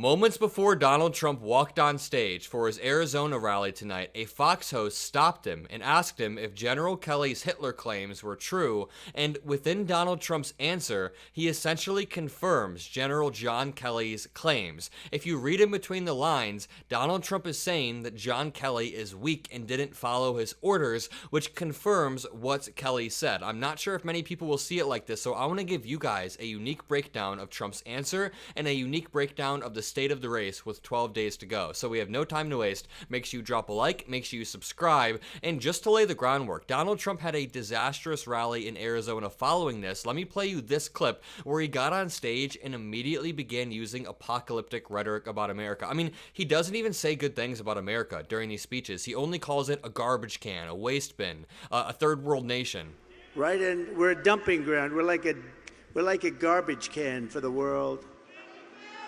Moments before Donald Trump walked on stage for his Arizona rally tonight, a Fox host stopped him and asked him if General Kelly's Hitler claims were true, and within Donald Trump's answer, he essentially confirms General John Kelly's claims. If you read in between the lines, Donald Trump is saying that John Kelly is weak and didn't follow his orders, which confirms what Kelly said. I'm not sure if many people will see it like this, so I want to give you guys a unique breakdown of Trump's answer and a unique breakdown of the state of the race with 12 days to go. So we have no time to waste. Make sure you drop a like, make sure you subscribe, and just to lay the groundwork, Donald Trump had a disastrous rally in Arizona following this. Let me play you this clip where he got on stage and immediately began using apocalyptic rhetoric about America. I mean, he doesn't even say good things about America during these speeches. He only calls it a garbage can, a waste bin, a third world nation. Right, and we're a dumping ground. We're like a garbage can for the world.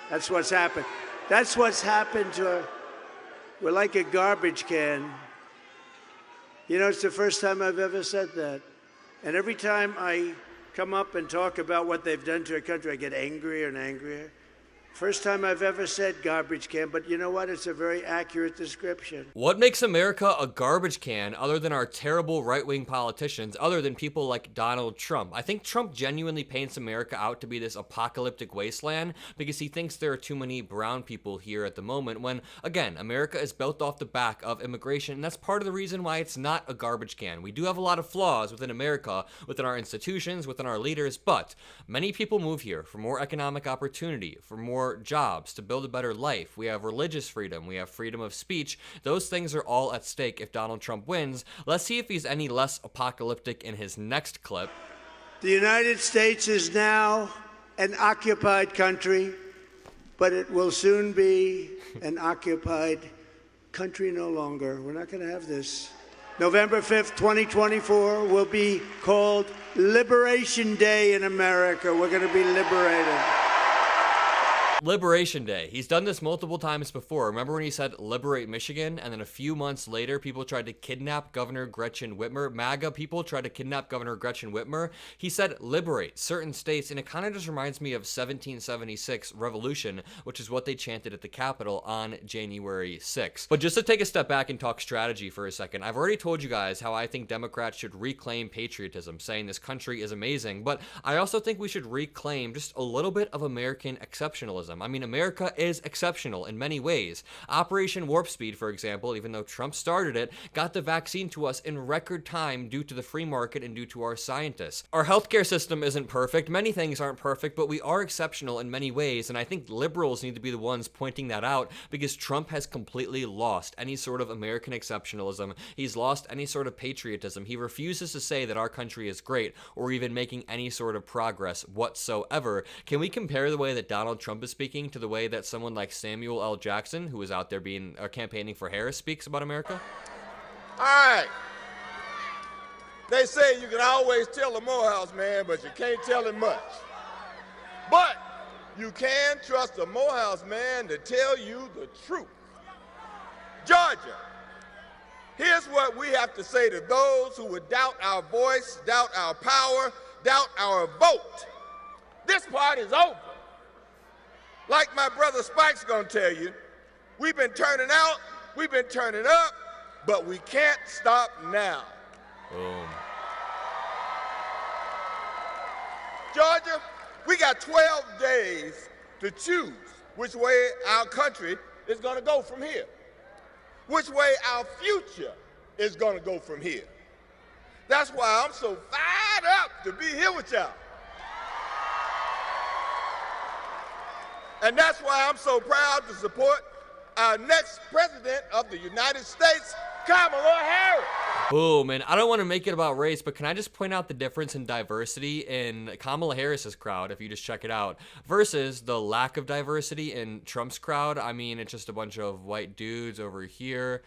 That's what's happened. That's what's happened to our, we're like a garbage can. You know, it's the first time I've ever said that. And every time I come up and talk about what they've done to our country, I get angrier and angrier. First time I've ever said garbage can, but you know what? It's a very accurate description. What makes America a garbage can other than our terrible right-wing politicians, other than people like Donald Trump? I think Trump genuinely paints America out to be this apocalyptic wasteland because he thinks there are too many brown people here at the moment when, again, America is built off the back of immigration, and that's part of the reason why it's not a garbage can. We do have a lot of flaws within America, within our institutions, within our leaders, but many people move here for more economic opportunity, for more jobs, to build a better life. We have religious freedom. We have freedom of speech. Those things are all at stake if Donald Trump wins. Let's see if he's any less apocalyptic in his next clip. The United States is now an occupied country, but it will soon be an occupied country no longer. We're not going to have this. November 5th, 2024 will be called Liberation Day in America. We're going to be liberated. Liberation Day. He's done this multiple times before. Remember when he said liberate Michigan, and then a few months later people tried to kidnap Governor Gretchen Whitmer? MAGA people tried to kidnap Governor Gretchen Whitmer. He said liberate certain states, and it kind of just reminds me of 1776 revolution, which is what they chanted at the Capitol on January 6th. But just to take a step back and talk strategy for a second, I've already told you guys how I think Democrats should reclaim patriotism, saying this country is amazing, but I also think we should reclaim just a little bit of American exceptionalism. I mean, America is exceptional in many ways. Operation Warp Speed, for example, even though Trump started it, got the vaccine to us in record time due to the free market and due to our scientists. Our healthcare system isn't perfect. Many things aren't perfect, but we are exceptional in many ways, and I think liberals need to be the ones pointing that out because Trump has completely lost any sort of American exceptionalism. He's lost any sort of patriotism. He refuses to say that our country is great or even making any sort of progress whatsoever. Can we compare the way that Donald Trump is speaking to the way that someone like Samuel L. Jackson, who is out there campaigning for Harris, speaks about America? All right. They say you can always tell a Morehouse man, but you can't tell him much. But you can trust a Morehouse man to tell you the truth. Georgia, here's what we have to say to those who would doubt our voice, doubt our power, doubt our vote. This part is over. Like my brother Spike's gonna tell you, we've been turning out, we've been turning up, but we can't stop now. Boom. Georgia, we got 12 days to choose which way our country is gonna go from here, which way our future is gonna go from here. That's why I'm so fired up to be here with y'all. And that's why I'm so proud to support our next president of the United States, Kamala Harris. Boom. And I don't want to make it about race, but can I just point out the difference in diversity in Kamala Harris's crowd, if you just check it out, versus the lack of diversity in Trump's crowd? I mean, it's just a bunch of white dudes over here.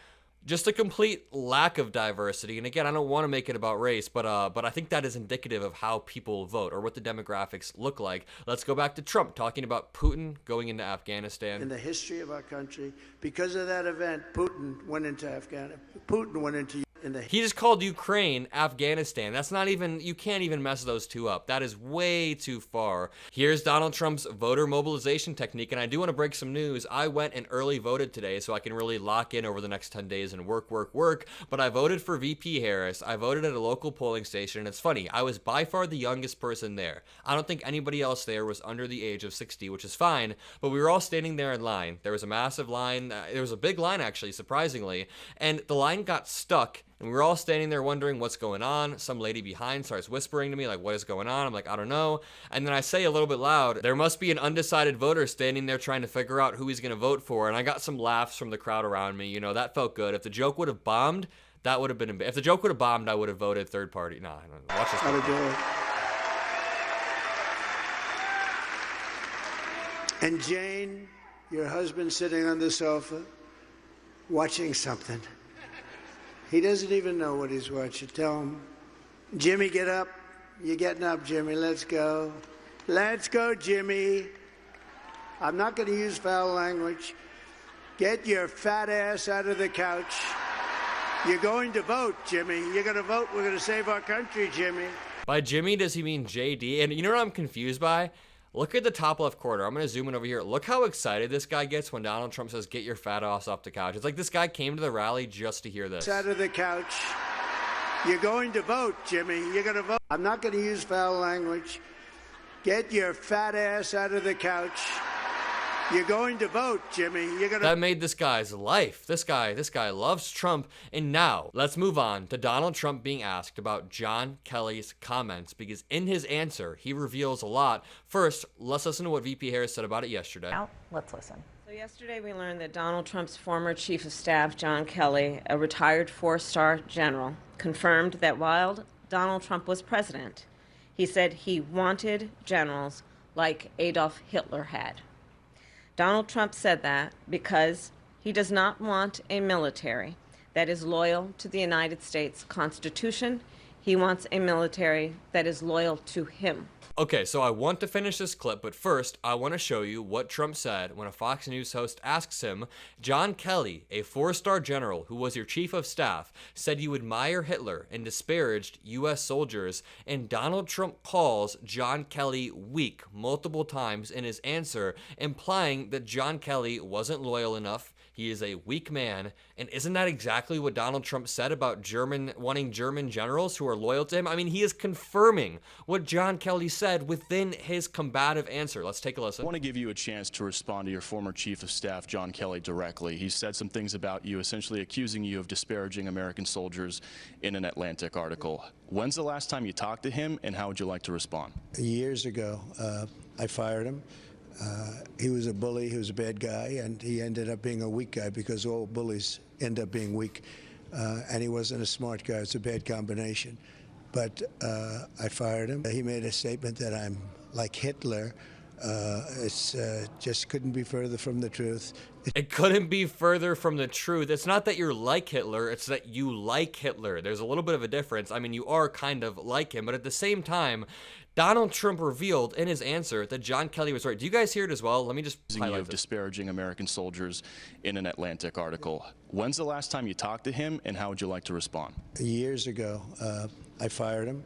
Just a complete lack of diversity. And again, I don't want to make it about race, but I think that is indicative of how people vote or what the demographics look like. Let's go back to Trump talking about Putin going into Afghanistan. In the history of our country, because of that event, Putin went into Afghanistan. Putin went into He just called Ukraine Afghanistan. That's not even, you can't even mess those two up. That is way too far. Here's Donald Trump's voter mobilization technique, and I do want to break some news. I went and early voted today so I can really lock in over the next 10 days and work, but I voted for VP Harris. I voted at a local polling station, and it's funny, I was by far the youngest person there. I don't think anybody else there was under the age of 60, which is fine, but we were all standing there in line. There was a massive line. There was a big line, actually, surprisingly, and the line got stuck. And we were all standing there wondering what's going on. Some lady behind starts whispering to me, like, what is going on? I'm like, I don't know. And then I say a little bit loud, there must be an undecided voter standing there trying to figure out who he's going to vote for. And I got some laughs from the crowd around me. You know, that felt good. If the joke would have bombed, that would have been, if the joke would have bombed, I would have voted third party. Nah, watch this. How to do it. And Jane, your husband sitting on the sofa, watching something. He doesn't even know what he's watching. Tell him, Jimmy, get up. You're getting up, Jimmy. Let's go. Let's go, Jimmy. I'm not going to use foul language. Get your fat ass out of the couch. You're going to vote, Jimmy. You're going to vote. We're going to save our country, Jimmy. By Jimmy, does he mean JD? And you know what I'm confused by? Look at the top left corner. I'm going to zoom in over here. Look how excited this guy gets when Donald Trump says, get your fat ass off the couch. It's like this guy came to the rally just to hear this. Out of the couch. You're going to vote, Jimmy. You're going to vote. I'm not going to use foul language. Get your fat ass out of the couch. You're going to vote, Jimmy. You're going to... That made this guy's life. This guy loves Trump. And now, let's move on to Donald Trump being asked about John Kelly's comments, because in his answer, he reveals a lot. First, let's listen to what VP Harris said about it yesterday. Now, let's listen. So yesterday we learned that Donald Trump's former chief of staff, John Kelly, a retired four-star general, confirmed that while Donald Trump was president, he said he wanted generals like Adolf Hitler had. Donald Trump said that because he does not want a military that is loyal to the United States Constitution. He wants a military that is loyal to him. Okay, so I want to finish this clip, but first, I want to show you what Trump said when a Fox News host asks him, John Kelly, a four-star general who was your chief of staff, said you admire Hitler and disparaged U.S. soldiers, and Donald Trump calls John Kelly weak multiple times in his answer, implying that John Kelly wasn't loyal enough. He is a weak man. And isn't that exactly what Donald Trump said about wanting German generals who are loyal to him? I mean, he is confirming what John Kelly said within his combative answer. Let's take a listen. I want to give you a chance to respond to your former chief of staff, John Kelly, directly. He said some things about you, essentially accusing you of disparaging American soldiers in an Atlantic article. When's the last time you talked to him, and how would you like to respond? Years ago, I fired him. He was a bully, he was a bad guy, and he ended up being a weak guy because all bullies end up being weak. And he wasn't a smart guy. It's a bad combination. But I fired him. He made a statement that I'm like Hitler. It's just couldn't be further from the truth. It couldn't be further from the truth. It's not that you're like Hitler, it's that you like Hitler. There's a little bit of a difference. I mean, you are kind of like him, but at the same time, Donald Trump revealed in his answer that John Kelly was right. Do you guys hear it as well? Let me just highlight this. Disparaging American soldiers in an Atlantic article. When's the last time you talked to him, and how would you like to respond? Years ago, I fired him.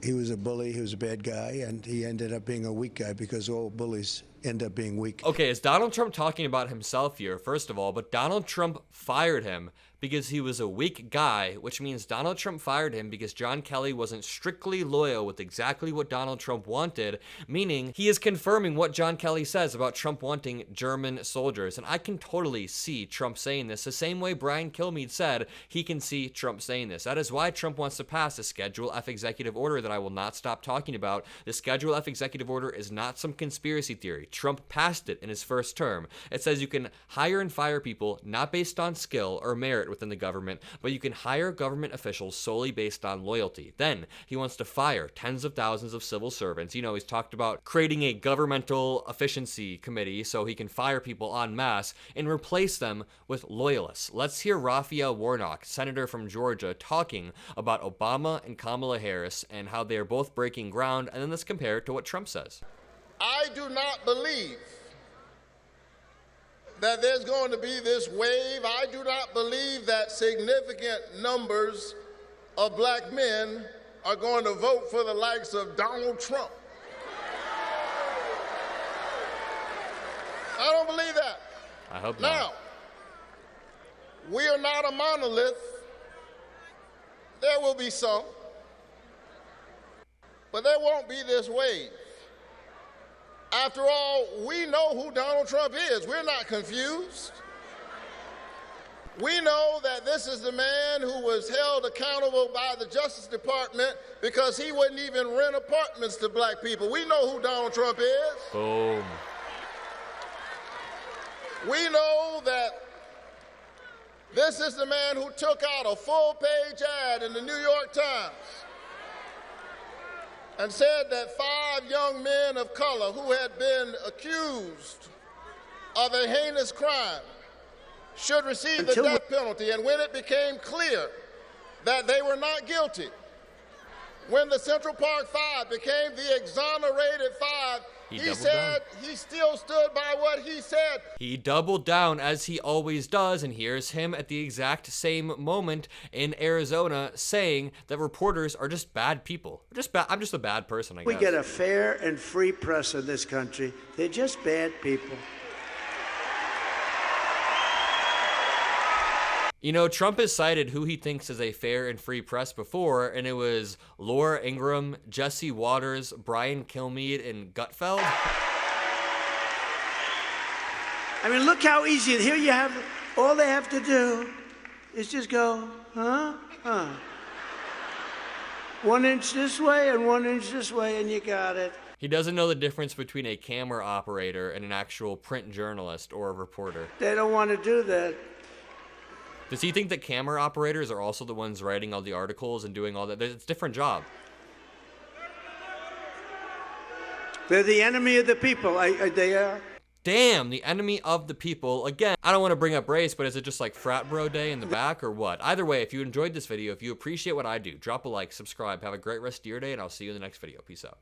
He was a bully, he was a bad guy, and he ended up being a weak guy because all bullies end up being weak. Okay, is Donald Trump talking about himself here, first of all, but Donald Trump fired him because he was a weak guy, which means Donald Trump fired him because John Kelly wasn't strictly loyal with exactly what Donald Trump wanted, meaning he is confirming what John Kelly says about Trump wanting German soldiers. And I can totally see Trump saying this the same way Brian Kilmeade said he can see Trump saying this. That is why Trump wants to pass the Schedule F executive order that I will not stop talking about. The Schedule F executive order is not some conspiracy theory. Trump passed it in his first term. It says you can hire and fire people not based on skill or merit within the government, but you can hire government officials solely based on loyalty. Then he wants to fire tens of thousands of civil servants. You know, he's talked about creating a governmental efficiency committee so he can fire people en masse and replace them with loyalists. Let's hear Raphael Warnock, senator from Georgia, talking about Obama and Kamala Harris and how they are both breaking ground, and then let's compare it to what Trump says. I do not believe that there's going to be this wave. I do not believe that significant numbers of black men are going to vote for the likes of Donald Trump. I don't believe that. I hope Now, not. we are not a monolith. There will be some, but there won't be this wave. After all, we know who Donald Trump is. We're not confused. We know that this is the man who was held accountable by the Justice Department because he wouldn't even rent apartments to black people. We know who Donald Trump is. Boom. We know that this is the man who took out a full-page ad in the New York Times and said that 5 young men of color who had been accused of a heinous crime should receive the death penalty. And when it became clear that they were not guilty, when the Central Park 5 became the exonerated 5, he said he still stood by what he said. He doubled down, as he always does, and here's him at the exact same moment in Arizona saying that reporters are just bad people. I'm just a bad person, I guess. We get a fair and free press in this country. They're just bad people. You know, Trump has cited who he thinks is a fair and free press before, and it was Laura Ingraham, Jesse Waters, Brian Kilmeade, and Gutfeld. I mean, look how easy. Here you have, all they have to do is just go, huh? 1 inch this way and 1 inch this way, and you got it. He doesn't know the difference between a camera operator and an actual print journalist or a reporter. They don't want to do that. Does he think that camera operators are also the ones writing all the articles and doing all that? It's a different job. They're the enemy of the people. They are. Damn, the enemy of the people. Again, I don't want to bring up race, but is it just like frat bro day in the back or what? Either way, if you enjoyed this video, if you appreciate what I do, drop a like, subscribe, have a great rest of your day, and I'll see you in the next video. Peace out.